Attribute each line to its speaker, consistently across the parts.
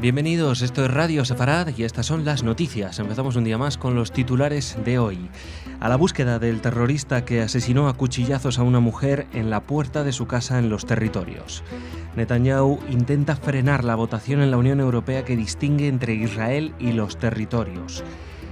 Speaker 1: Bienvenidos, esto es Radio Sefarad y estas son las noticias. Empezamos un día más con los titulares de hoy. A la búsqueda del terrorista que asesinó a cuchillazos a una mujer en la puerta de su casa en los territorios. Netanyahu intenta frenar la votación en la Unión Europea que distingue entre Israel y los territorios.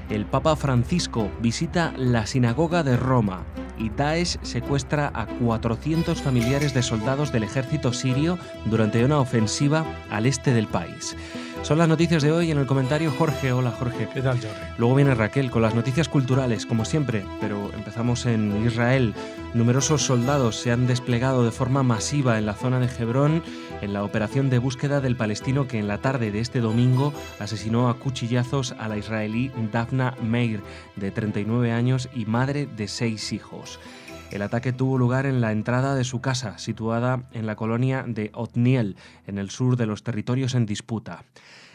Speaker 1: El Papa Francisco visita la sinagoga de Roma y Daesh secuestra a 400 familiares de soldados del ejército sirio durante una ofensiva al este del país. Son las noticias de hoy. En el comentario Jorge. Hola Jorge.
Speaker 2: ¿Qué tal, Jorge?
Speaker 1: Luego viene Raquel con las noticias culturales, como siempre, pero empezamos en Israel. Numerosos soldados se han desplegado de forma masiva en la zona de Hebrón en la operación de búsqueda del palestino que en la tarde de este domingo asesinó a cuchillazos a la israelí Dafna Meir, de 39 años y madre de 6 hijos. El ataque tuvo lugar en la entrada de su casa, situada en la colonia de Otniel, en el sur de los territorios en disputa.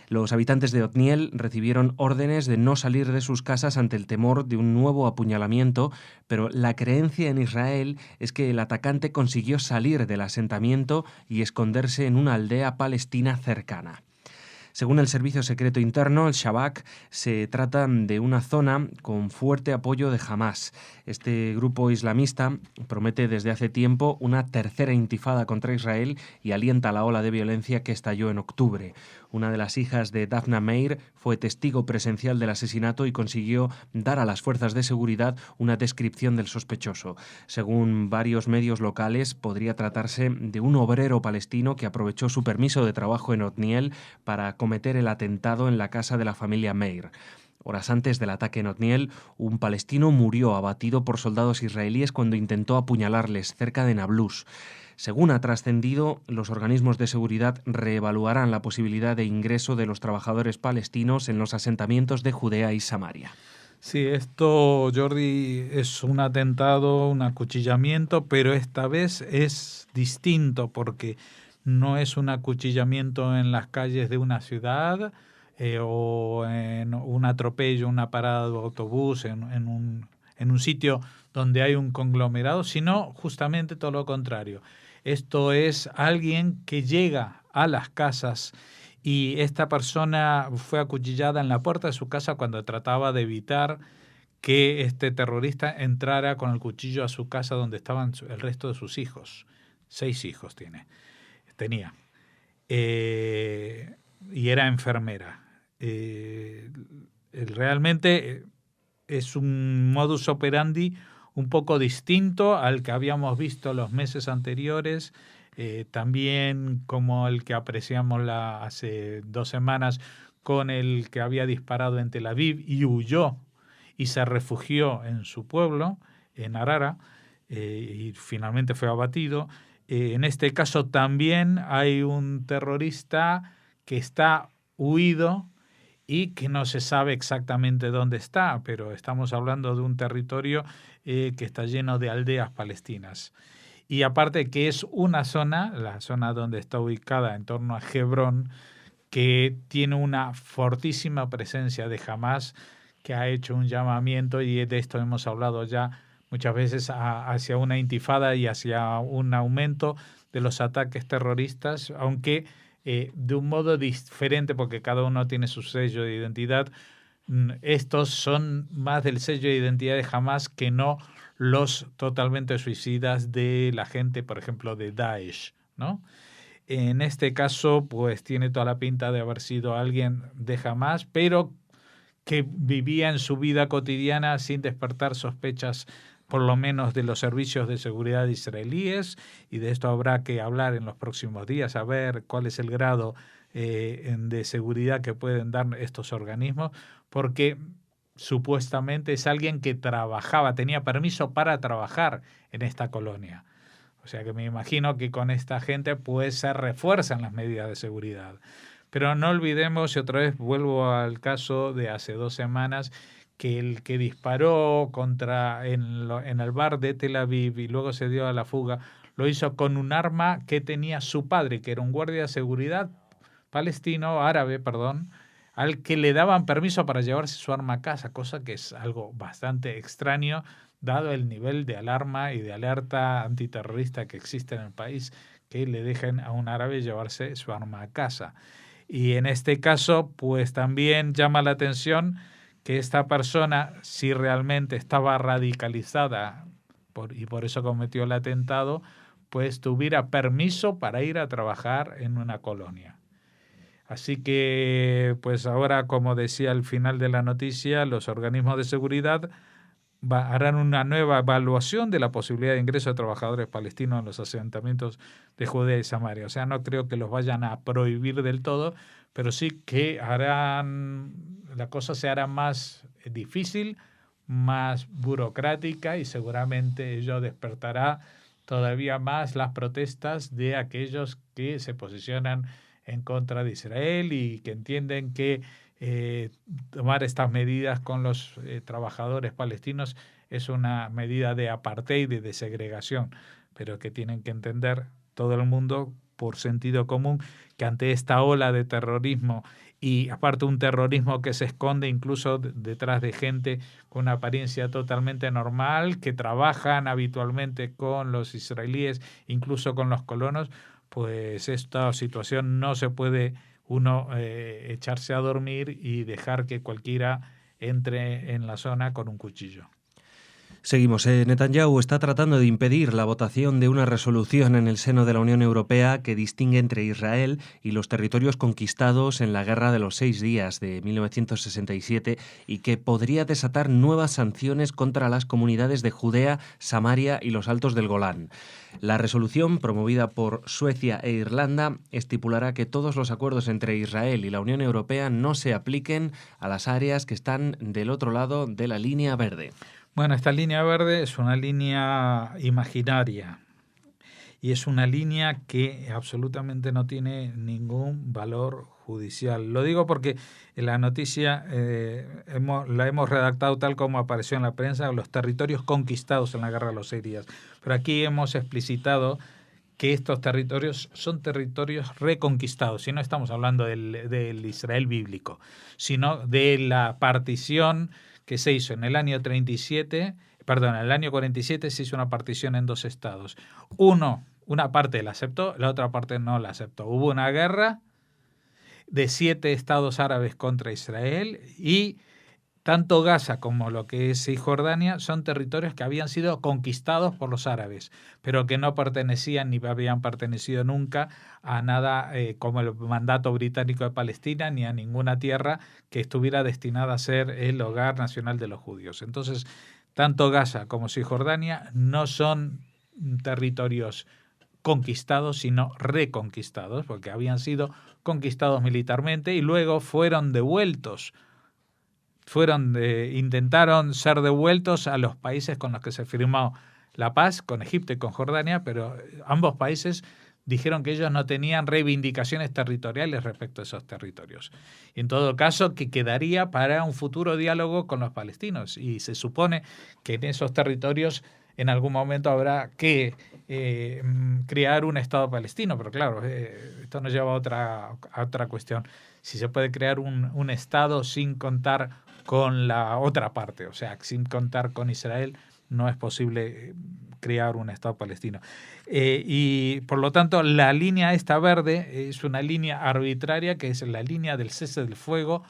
Speaker 1: Los habitantes de Otniel recibieron órdenes de no salir de sus casas ante el temor de un nuevo apuñalamiento, pero la creencia en Israel es que el atacante consiguió salir del asentamiento y esconderse en una aldea palestina cercana. Según el Servicio Secreto Interno, el Shabak, se trata de una zona con fuerte apoyo de Hamás. Este grupo islamista promete desde hace tiempo una tercera intifada contra Israel y alienta la ola de violencia que estalló en octubre. Una de las hijas de Dafna Meir fue testigo presencial del asesinato y consiguió dar a las fuerzas de seguridad una descripción del sospechoso. Según varios medios locales, podría tratarse de un obrero palestino que aprovechó su permiso de trabajo en Otniel para cometer el atentado en la casa de la familia Meir. Horas antes del ataque en Otniel, un palestino murió abatido por soldados israelíes cuando intentó apuñalarles cerca de Nablus. Según ha trascendido, los organismos de seguridad reevaluarán la posibilidad de ingreso de los trabajadores palestinos en los asentamientos de Judea y Samaria.
Speaker 2: Sí, esto, Jordi, es un atentado, un acuchillamiento, pero esta vez es distinto porque no es un acuchillamiento en las calles de una ciudad o en un atropello, una parada de autobús, en un sitio donde hay un conglomerado, sino justamente todo lo contrario. Esto es alguien que llega a las casas y esta persona fue acuchillada en la puerta de su casa cuando trataba de evitar que este terrorista entrara con el cuchillo a su casa donde estaban el resto de sus hijos. 6 hijos tenía. Y era enfermera. Realmente es un modus operandi un poco distinto al que habíamos visto los meses anteriores, también como el que apreciamos hace 2 semanas con el que había disparado en Tel Aviv y huyó y se refugió en su pueblo, en Arara, y finalmente fue abatido. En este caso también hay un terrorista que está huido y que no se sabe exactamente dónde está, pero estamos hablando de un territorio que está lleno de aldeas palestinas. Y aparte que es una zona, la zona donde está ubicada en torno a Hebrón, que tiene una fortísima presencia de Hamás, que ha hecho un llamamiento, y de esto hemos hablado ya muchas veces, hacia una intifada y hacia un aumento de los ataques terroristas, aunque de un modo diferente porque cada uno tiene su sello de identidad. Estos son más del sello de identidad de Hamás que no los totalmente suicidas de la gente, por ejemplo, de Daesh, ¿no? En este caso, pues tiene toda la pinta de haber sido alguien de Hamás, pero que vivía en su vida cotidiana sin despertar sospechas, por lo menos de los servicios de seguridad israelíes, y de esto habrá que hablar en los próximos días, a ver cuál es el grado de seguridad que pueden dar estos organismos, porque supuestamente es alguien que trabajaba, tenía permiso para trabajar en esta colonia. O sea que me imagino que con esta gente pues se refuerzan las medidas de seguridad. Pero no olvidemos, y otra vez vuelvo al caso de hace 2 semanas, que el que disparó en el bar de Tel Aviv y luego se dio a la fuga, lo hizo con un arma que tenía su padre, que era un guardia de seguridad árabe, al que le daban permiso para llevarse su arma a casa, cosa que es algo bastante extraño, dado el nivel de alarma y de alerta antiterrorista que existe en el país, que le dejen a un árabe llevarse su arma a casa. Y en este caso, pues también llama la atención que esta persona, si realmente estaba radicalizada y por eso cometió el atentado, pues tuviera permiso para ir a trabajar en una colonia. Así que, pues ahora, como decía al final de la noticia, los organismos de seguridad harán una nueva evaluación de la posibilidad de ingreso de trabajadores palestinos en los asentamientos de Judea y Samaria. O sea, no creo que los vayan a prohibir del todo, pero sí que la cosa se hará más difícil, más burocrática, y seguramente ello despertará todavía más las protestas de aquellos que se posicionan en contra de Israel y que entienden que tomar estas medidas con los trabajadores palestinos es una medida de apartheid y de segregación, pero que tienen que entender todo el mundo por sentido común que ante esta ola de terrorismo, y aparte un terrorismo que se esconde incluso detrás de gente con una apariencia totalmente normal, que trabajan habitualmente con los israelíes, incluso con los colonos, pues esta situación no se puede uno echarse a dormir y dejar que cualquiera entre en la zona con un cuchillo.
Speaker 1: Seguimos. Netanyahu está tratando de impedir la votación de una resolución en el seno de la Unión Europea que distingue entre Israel y los territorios conquistados en la Guerra de los 6 Días de 1967 y que podría desatar nuevas sanciones contra las comunidades de Judea, Samaria y los Altos del Golán. La resolución, promovida por Suecia e Irlanda, estipulará que todos los acuerdos entre Israel y la Unión Europea no se apliquen a las áreas que están del otro lado de la línea verde.
Speaker 2: Bueno, esta línea verde es una línea imaginaria y es una línea que absolutamente no tiene ningún valor judicial. Lo digo porque en la noticia la hemos redactado tal como apareció en la prensa, los territorios conquistados en la Guerra de los 6 Días. Pero aquí hemos explicitado que estos territorios son territorios reconquistados, y no estamos hablando del Israel bíblico, sino de la partición que se hizo en el año 47 se hizo una partición en 2 estados. Una parte la aceptó, la otra parte no la aceptó. Hubo una guerra de 7 estados árabes contra Israel, y tanto Gaza como lo que es Cisjordania son territorios que habían sido conquistados por los árabes, pero que no pertenecían ni habían pertenecido nunca a nada como el mandato británico de Palestina, ni a ninguna tierra que estuviera destinada a ser el hogar nacional de los judíos. Entonces, tanto Gaza como Cisjordania no son territorios conquistados, sino reconquistados, porque habían sido conquistados militarmente y luego fueron devueltos. Intentaron ser devueltos a los países con los que se firmó la paz, con Egipto y con Jordania, pero ambos países dijeron que ellos no tenían reivindicaciones territoriales respecto a esos territorios. Y en todo caso, que quedaría para un futuro diálogo con los palestinos. Y se supone que en esos territorios en algún momento habrá que crear un Estado palestino, pero claro, esto nos lleva a otra cuestión. Si se puede crear un Estado sin contar con la otra parte, o sea, sin contar con Israel, no es posible crear un Estado palestino. Y por lo tanto, la línea esta verde es una línea arbitraria, que es la línea del cese del fuego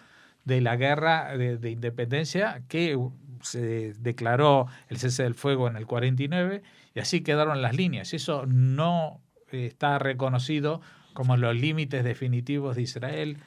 Speaker 2: de la guerra de independencia, que se declaró el cese del fuego en el 49, y así quedaron las líneas. Eso no está reconocido como los límites definitivos de Israel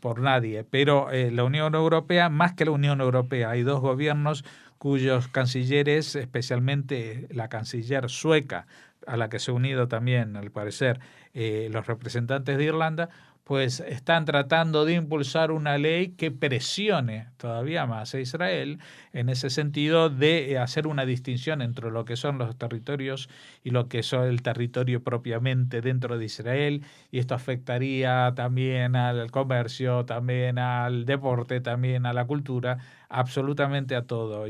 Speaker 2: por nadie, pero la Unión Europea, más que la Unión Europea, hay 2 gobiernos cuyos cancilleres, especialmente la canciller sueca, a la que se ha unido también, al parecer, los representantes de Irlanda, pues están tratando de impulsar una ley que presione todavía más a Israel en ese sentido de hacer una distinción entre lo que son los territorios y lo que son el territorio propiamente dentro de Israel, y esto afectaría también al comercio, también al deporte, también a la cultura, absolutamente a todo.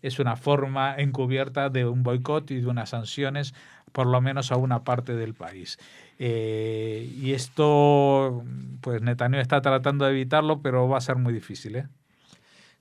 Speaker 2: Es una forma encubierta de un boicot y de unas sanciones, por lo menos a una parte del país. Y esto, pues Netanyahu está tratando de evitarlo, pero va a ser muy difícil,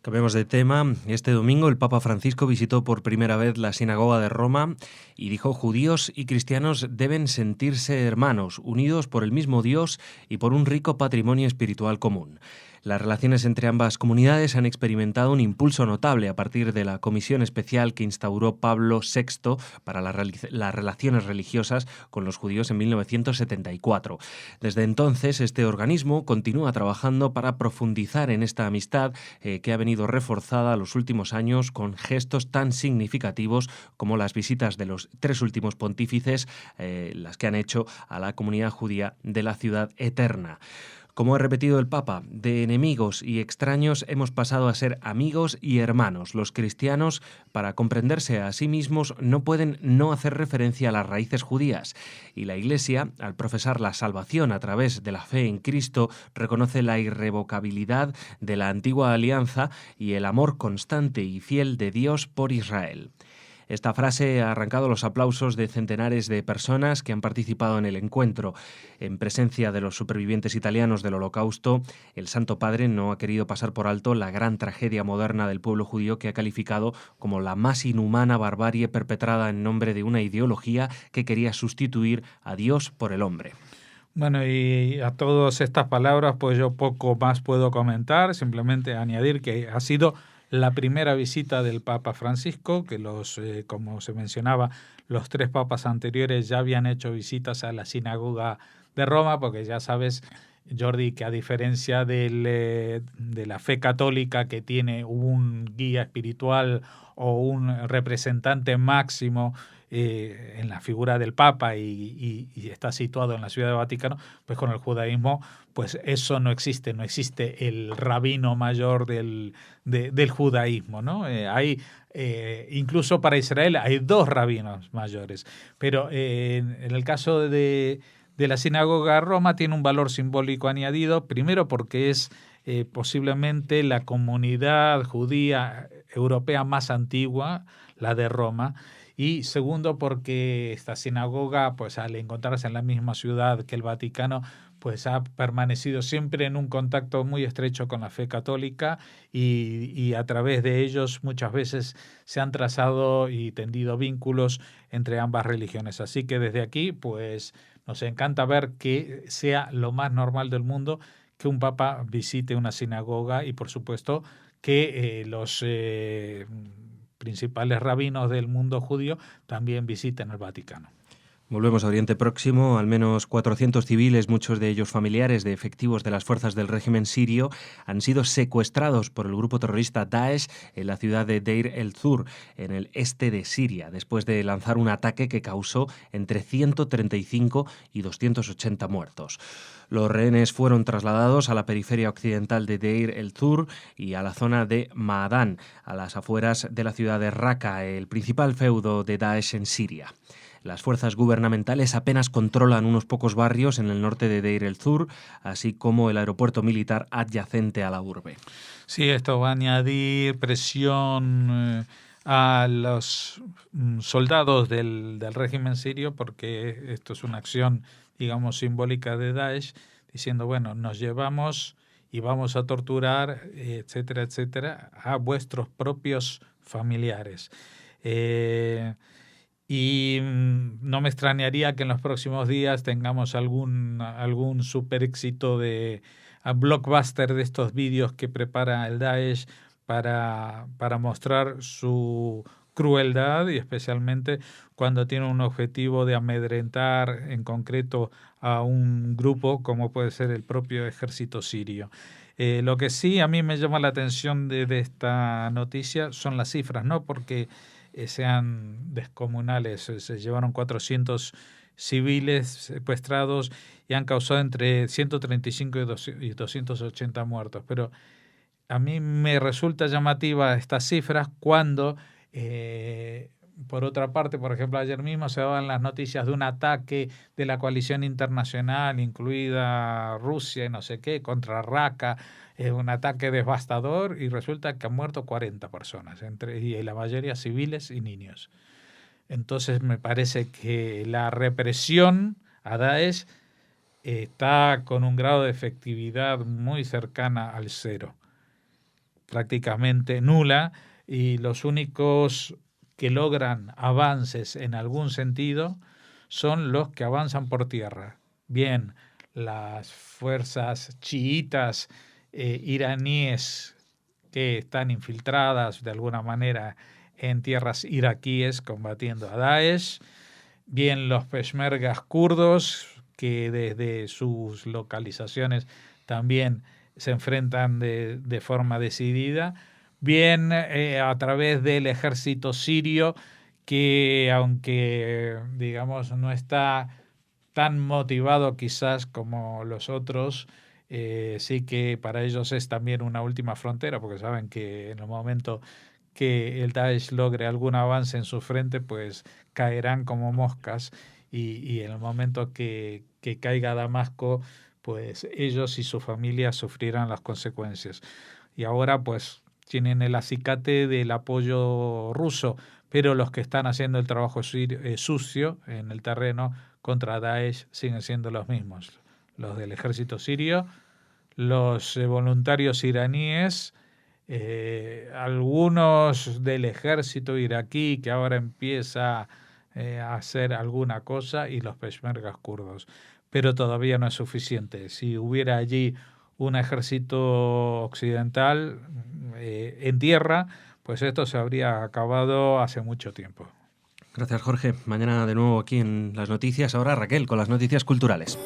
Speaker 1: Cambiamos de tema. Este domingo el Papa Francisco visitó por primera vez la sinagoga de Roma y dijo: judíos y cristianos deben sentirse hermanos, unidos por el mismo Dios y por un rico patrimonio espiritual común. Las relaciones entre ambas comunidades han experimentado un impulso notable a partir de la comisión especial que instauró Pablo VI para las relaciones religiosas con los judíos en 1974. Desde entonces, este organismo continúa trabajando para profundizar en esta amistad que ha venido reforzada los últimos años con gestos tan significativos como las visitas de los 3 últimos pontífices, las que han hecho a la comunidad judía de la Ciudad Eterna. Como ha repetido el Papa, de enemigos y extraños hemos pasado a ser amigos y hermanos. Los cristianos, para comprenderse a sí mismos, no pueden no hacer referencia a las raíces judías. Y la Iglesia, al profesar la salvación a través de la fe en Cristo, reconoce la irrevocabilidad de la antigua alianza y el amor constante y fiel de Dios por Israel. Esta frase ha arrancado los aplausos de centenares de personas que han participado en el encuentro. En presencia de los supervivientes italianos del Holocausto, el Santo Padre no ha querido pasar por alto la gran tragedia moderna del pueblo judío, que ha calificado como la más inhumana barbarie perpetrada en nombre de una ideología que quería sustituir a Dios por el hombre.
Speaker 2: Bueno, y a todas estas palabras pues yo poco más puedo comentar, simplemente añadir que ha sido la primera visita del Papa Francisco, que como se mencionaba, los 3 papas anteriores ya habían hecho visitas a la sinagoga de Roma, porque ya sabes, Jordi, que a diferencia de la fe católica, que tiene un guía espiritual o un representante máximo en la figura del Papa y está situado en la Ciudad del Vaticano, pues con el judaísmo pues eso no existe el rabino mayor del judaísmo, ¿no? Incluso para Israel hay 2 rabinos mayores, pero en el caso de la sinagoga de Roma tiene un valor simbólico añadido, primero porque es posiblemente la comunidad judía europea más antigua, la de Roma, y segundo porque esta sinagoga, pues al encontrarse en la misma ciudad que el Vaticano, pues ha permanecido siempre en un contacto muy estrecho con la fe católica y a través de ellos muchas veces se han trazado y tendido vínculos entre ambas religiones. Así que desde aquí, pues nos encanta ver que sea lo más normal del mundo que un papa visite una sinagoga y por supuesto que los principales rabinos del mundo judío también visiten el Vaticano.
Speaker 1: Volvemos a Oriente Próximo. Al menos 400 civiles, muchos de ellos familiares de efectivos de las fuerzas del régimen sirio, han sido secuestrados por el grupo terrorista Daesh en la ciudad de Deir el-Zur, en el este de Siria, después de lanzar un ataque que causó entre 135 y 280 muertos. Los rehenes fueron trasladados a la periferia occidental de Deir el-Zur y a la zona de Ma'adan, a las afueras de la ciudad de Raqqa, el principal feudo de Daesh en Siria. Las fuerzas gubernamentales apenas controlan unos pocos barrios en el norte de Deir el-Zur, así como el aeropuerto militar adyacente a la urbe.
Speaker 2: Sí, esto va a añadir presión a los soldados del régimen sirio, porque esto es una acción, digamos, simbólica de Daesh, diciendo, bueno, nos llevamos y vamos a torturar, etcétera, etcétera, a vuestros propios familiares. Y no me extrañaría que en los próximos días tengamos algún super éxito de blockbuster de estos vídeos que prepara el Daesh para mostrar su crueldad, y especialmente cuando tiene un objetivo de amedrentar en concreto a un grupo como puede ser el propio ejército sirio. Lo que sí a mí me llama la atención de esta noticia son las cifras, ¿no? Porque sean descomunales. Se llevaron 400 civiles secuestrados y han causado entre 135 y 280 muertos. Pero a mí me resulta llamativa estas cifras cuando, por otra parte, por ejemplo, ayer mismo se daban las noticias de un ataque de la coalición internacional, incluida Rusia y no sé qué, contra Raqqa, un ataque devastador, y resulta que han muerto 40 personas, y la mayoría civiles y niños. Entonces me parece que la represión a Daesh está con un grado de efectividad muy cercana al 0. prácticamente nula, y los únicos que logran avances en algún sentido son los que avanzan por tierra. Bien, las fuerzas chiitas iraníes que están infiltradas de alguna manera en tierras iraquíes combatiendo a Daesh, bien los peshmergas kurdos que desde sus localizaciones también se enfrentan de forma decidida, bien a través del ejército sirio que, aunque digamos no está tan motivado quizás como los otros, sí que para ellos es también una última frontera, porque saben que en el momento que el Daesh logre algún avance en su frente, pues caerán como moscas, y en el momento que caiga Damasco, pues ellos y su familia sufrirán las consecuencias. Y ahora pues tienen el acicate del apoyo ruso, pero los que están haciendo el trabajo sucio en el terreno contra Daesh siguen siendo los mismos, los del ejército sirio, los voluntarios iraníes, algunos del ejército iraquí que ahora empieza a hacer alguna cosa, y los peshmergas kurdos. Pero todavía no es suficiente. Si hubiera allí un ejército occidental en tierra, pues esto se habría acabado hace mucho tiempo.
Speaker 1: Gracias, Jorge. Mañana de nuevo aquí en las noticias. Ahora Raquel con las noticias culturales.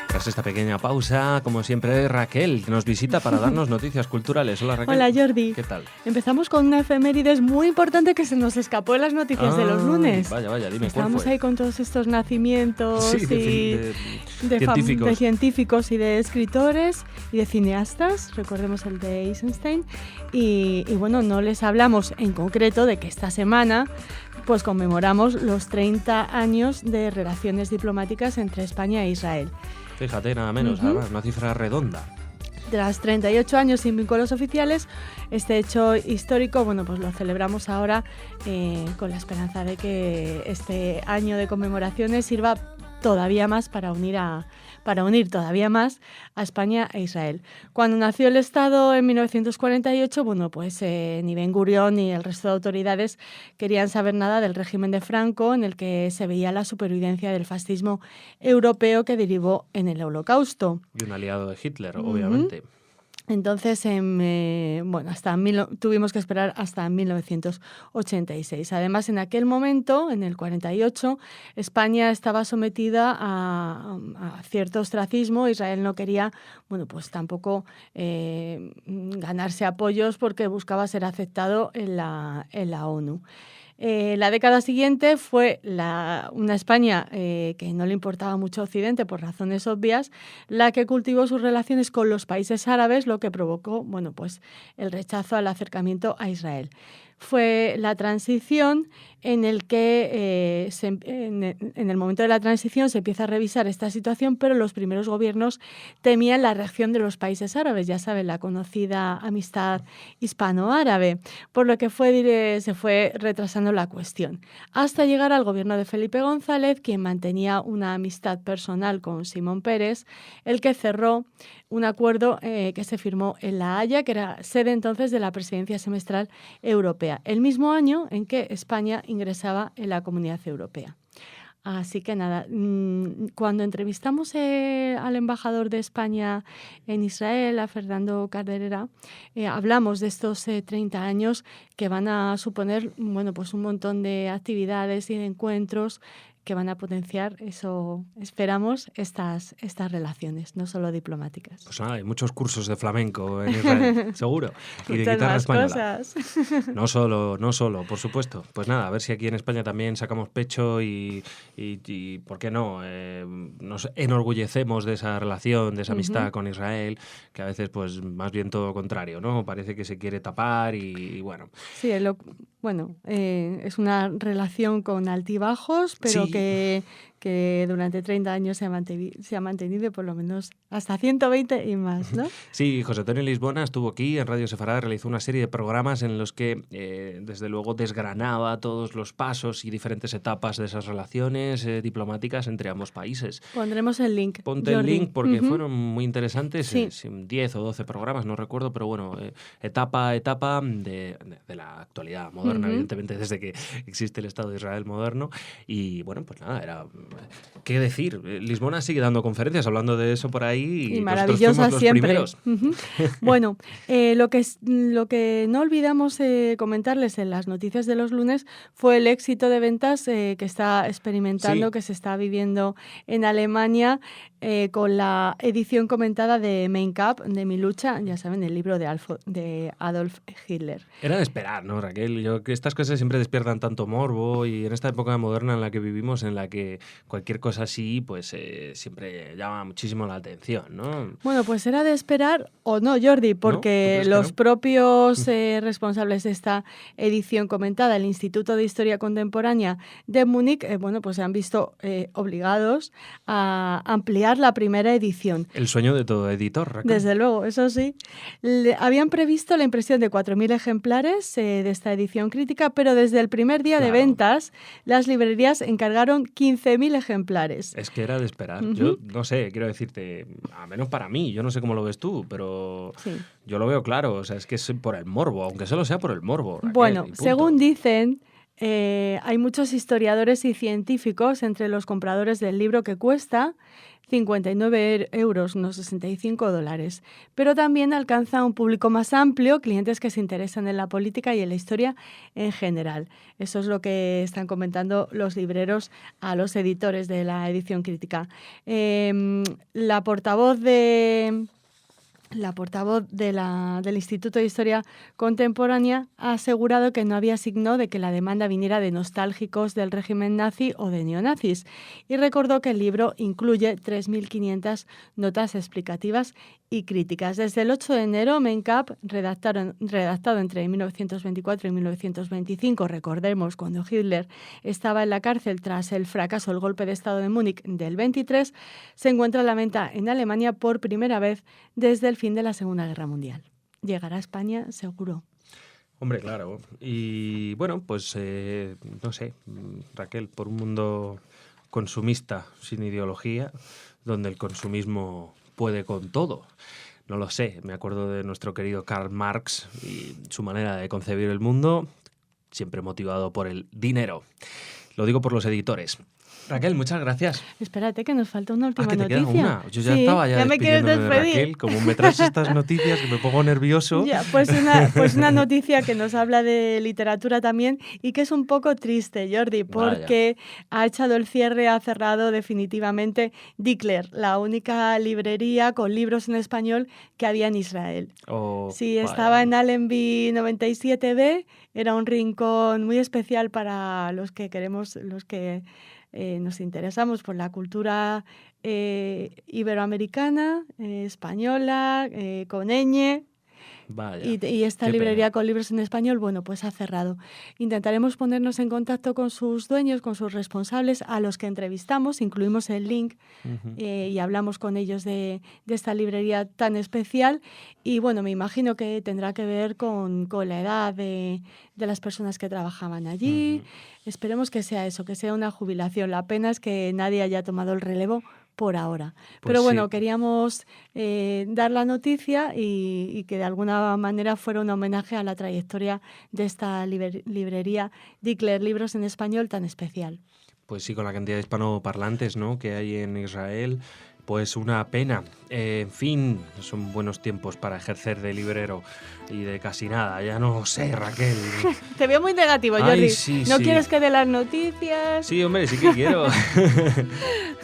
Speaker 1: Tras esta pequeña pausa, como siempre, Raquel nos visita para darnos noticias culturales. Hola, Raquel.
Speaker 3: Hola, Jordi.
Speaker 1: ¿Qué tal?
Speaker 3: Empezamos con una efemérides muy importante que se nos escapó en las noticias de los lunes.
Speaker 1: Vaya, dime
Speaker 3: Estábamos
Speaker 1: cuál fue.
Speaker 3: ahí con todos estos nacimientos
Speaker 1: Sí, de
Speaker 3: científicos y de escritores y de cineastas. Recordemos el de Eisenstein. Y bueno, no les hablamos en concreto de que esta semana pues conmemoramos los 30 años de relaciones diplomáticas entre España e Israel.
Speaker 1: Fíjate, nada menos, además, una cifra redonda.
Speaker 3: Tras 38 años sin vínculos oficiales, este hecho histórico, bueno, pues lo celebramos ahora con la esperanza de que este año de conmemoraciones sirva todavía más para unir todavía más a España e Israel. Cuando nació el Estado en 1948, bueno, pues ni Ben Gurión ni el resto de autoridades querían saber nada del régimen de Franco, en el que se veía la supervivencia del fascismo europeo que derivó en el Holocausto.
Speaker 1: Y un aliado de Hitler, obviamente.
Speaker 3: Entonces, tuvimos que esperar hasta 1986. Además, en aquel momento, en el 48, España estaba sometida a cierto ostracismo. Israel no quería, bueno, pues tampoco ganarse apoyos porque buscaba ser aceptado en la ONU. La década siguiente fue una España que no le importaba mucho a Occidente por razones obvias, la que cultivó sus relaciones con los países árabes, lo que provocó, bueno, pues el rechazo al acercamiento a Israel. Fue la transición en el que en el momento de la transición se empieza a revisar esta situación, pero los primeros gobiernos temían la reacción de los países árabes, ya saben, la conocida amistad hispano-árabe, por lo que se fue retrasando la cuestión, hasta llegar al gobierno de Felipe González, quien mantenía una amistad personal con Simón Peres, el que cerró un acuerdo que se firmó en La Haya, que era sede entonces de la presidencia semestral europea, el mismo año en que España ingresaba en la Comunidad Europea. Así que nada, cuando entrevistamos al embajador de España en Israel, a Fernando Carderera, hablamos de estos 30 años que van a suponer, bueno, pues un montón de actividades y de encuentros que van a potenciar, eso esperamos, estas relaciones, no solo diplomáticas.
Speaker 1: Pues nada, hay muchos cursos de flamenco en Israel, seguro. Y de guitarra española.
Speaker 3: Cosas.
Speaker 1: No solo, por supuesto. Pues nada, a ver si aquí en España también sacamos pecho y ¿por qué no? Nos enorgullecemos de esa relación, de esa amistad con Israel, que a veces pues más bien todo lo contrario, ¿no? Parece que se quiere tapar y bueno.
Speaker 3: Sí, es una relación con altibajos, pero
Speaker 1: sí,
Speaker 3: que que durante 30 años se ha mantenido por lo menos hasta 120 y más, ¿no?
Speaker 1: Sí, José Antonio Lisbona estuvo aquí en Radio Sefará, realizó una serie de programas en los que, desde luego, desgranaba todos los pasos y diferentes etapas de esas relaciones diplomáticas entre ambos países.
Speaker 3: Pondremos el link.
Speaker 1: Ponte
Speaker 3: Jordi.
Speaker 1: el link porque fueron muy interesantes,
Speaker 3: Sí.
Speaker 1: 10 o 12 programas, no recuerdo, pero bueno, etapa a etapa de la actualidad moderna, evidentemente desde que existe el Estado de Israel moderno. Y bueno, pues nada, era... ¿Qué decir? Lisbona sigue dando conferencias hablando de eso por ahí
Speaker 3: y maravillosas
Speaker 1: los
Speaker 3: siempre.
Speaker 1: Primeros.
Speaker 3: Bueno, lo que no olvidamos comentarles en las noticias de los lunes fue el éxito de ventas que está experimentando, que se está viviendo en Alemania con la edición comentada de Mein Kampf, de Mi lucha, ya saben, el libro de Adolf Hitler.
Speaker 1: Era de esperar, ¿no, Raquel? Yo que estas cosas siempre despiertan tanto morbo y en esta época moderna en la que vivimos, en la que cualquier cosa así, pues siempre llama muchísimo la atención, ¿no?
Speaker 3: Bueno, pues era de esperar o no, Jordi, porque los propios responsables de esta edición comentada, el Instituto de Historia Contemporánea de Múnich, bueno, pues se han visto obligados a ampliar la primera edición.
Speaker 1: El sueño de todo editor, Raquel.
Speaker 3: Desde luego, eso sí. Habían previsto la impresión de 4.000 ejemplares de esta edición crítica, pero desde el primer día de ventas, las librerías encargaron 15.000 ejemplares.
Speaker 1: Es que era de esperar. Yo no sé, quiero decirte, a menos para mí, yo no sé cómo lo ves tú, pero yo lo veo claro. O sea, es que es por el morbo, aunque solo sea por el morbo, Raquel,
Speaker 3: bueno, según dicen, hay muchos historiadores y científicos entre los compradores del libro que cuesta 59 euros, unos $65, pero también alcanza un público más amplio, clientes que se interesan en la política y en la historia en general. Eso es lo que están comentando los libreros a los editores de la edición crítica. La portavoz del Instituto de Historia Contemporánea ha asegurado que no había signo de que la demanda viniera de nostálgicos del régimen nazi o de neonazis y recordó que el libro incluye 3.500 notas explicativas y críticas. Desde el 8 de enero, Mein Kampf, redactado entre 1924 y 1925, recordemos cuando Hitler estaba en la cárcel tras el fracaso del golpe de Estado de Múnich del 23, se encuentra a la venta en Alemania por primera vez desde el fin de la Segunda Guerra Mundial. Llegará a España, seguro.
Speaker 1: Hombre, claro. Y bueno, pues no sé, Raquel, por un mundo consumista sin ideología, donde el consumismo puede con todo. No lo sé, me acuerdo de nuestro querido Karl Marx y su manera de concebir el mundo, siempre motivado por el dinero. Lo digo por los editores. Raquel, muchas gracias.
Speaker 3: Espérate, que nos falta una última
Speaker 1: que te
Speaker 3: noticia.
Speaker 1: Queda una. Yo ya estaba
Speaker 3: me quieres
Speaker 1: despidiéndome
Speaker 3: despedir.
Speaker 1: de Raquel. Como me traes estas noticias que me pongo nervioso.
Speaker 3: Ya, pues una noticia que nos habla de literatura también y que es un poco triste, Jordi, porque ha echado el cierre, ha cerrado definitivamente Dickler, la única librería con libros en español que había en Israel. Estaba en Allenby 97B, era un rincón muy especial para los que nos interesamos por la cultura iberoamericana, española, con ñ.
Speaker 1: Vaya,
Speaker 3: y esta librería con libros en español, bueno, pues ha cerrado. Intentaremos ponernos en contacto con sus dueños, con sus responsables, a los que entrevistamos, incluimos el link y hablamos con ellos de esta librería tan especial. Y bueno, me imagino que tendrá que ver con la edad de las personas que trabajaban allí. Esperemos que sea eso, que sea una jubilación. La pena es que nadie haya tomado el relevo por ahora. Pero bueno, queríamos dar la noticia y que de alguna manera fuera un homenaje a la trayectoria de esta librería Dickler, libros en español tan especial.
Speaker 1: Pues sí, con la cantidad de hispanoparlantes, ¿no?, que hay en Israel, pues una pena. En fin, son buenos tiempos para ejercer de librero y de casi nada. Ya no sé, Raquel.
Speaker 3: Te veo muy negativo, Jordi.
Speaker 1: Sí,
Speaker 3: ¿No quieres que dé las noticias?
Speaker 1: Sí, hombre, sí que quiero.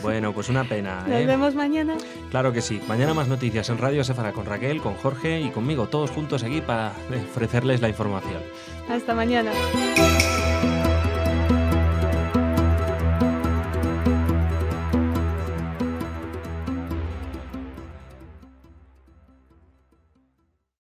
Speaker 1: Bueno, pues una pena.
Speaker 3: Nos vemos mañana.
Speaker 1: Claro que sí. Mañana más noticias en Radio Sefará con Raquel, con Jorge y conmigo, todos juntos aquí para ofrecerles la información.
Speaker 3: Hasta mañana.